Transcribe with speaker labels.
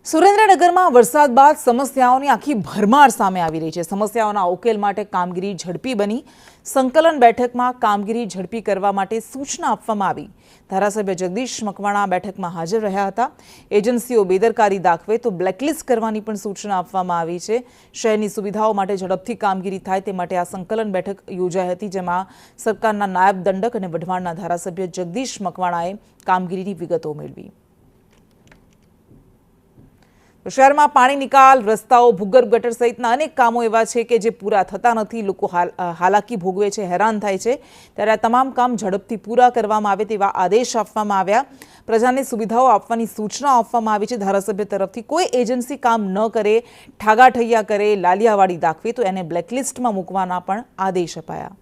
Speaker 1: સુરેન્દ્રનગરમાં વરસાદ બાદ સમસ્યાઓની આખી ભરમાર સામે આવી રહી છે। સમસ્યાઓના ઉકેલ માટે કામગીરી ઝડપી બની। સંકલન બેઠકમાં કામગીરી ઝડપી કરવા માટે સૂચના આપવામાં આવી। ધારાસભ્ય જગદીશ મકવાણા બેઠકમાં હાજર રહ્યા હતા। એજન્સીઓ બેદરકારી દાખવે તો બ્લેકલિસ્ટ કરવાની પણ સૂચના આપવામાં આવી છે। શહેરની સુવિધાઓ માટે ઝડપથી કામગીરી થાય તે માટે આ સંકલન બેઠક યોજાઈ હતી, જેમાં સરકારના નાયબ દંડક અને વઢવાણના ધારાસભ્ય જગદીશ મકવાણાએ કામગીરીની વિગતો મેળવી। શહેરમાં પાણી નિકાલ, રસ્તાઓ, ભૂગર્ભ ગટર સહિતના અનેક કામો એવા છે કે જે પૂરા થતા નથી। લોકો હાલાકી ભોગવે છે, હેરાન થાય છે। ત્યારે આ તમામ કામ ઝડપથી પૂરા કરવામાં આવે તેવા આદેશ આપવામાં આવ્યા। પ્રજાને સુવિધાઓ આપવાની સૂચના આપવામાં આવી છે। ધારાસભ્ય તરફથી કોઈ એજન્સી કામ ન કરે, ઠાગાઠૈયા કરે, લાલિયાવાડી દાખવે તો એને બ્લેકલિસ્ટમાં મૂકવાના પણ આદેશ અપાયા।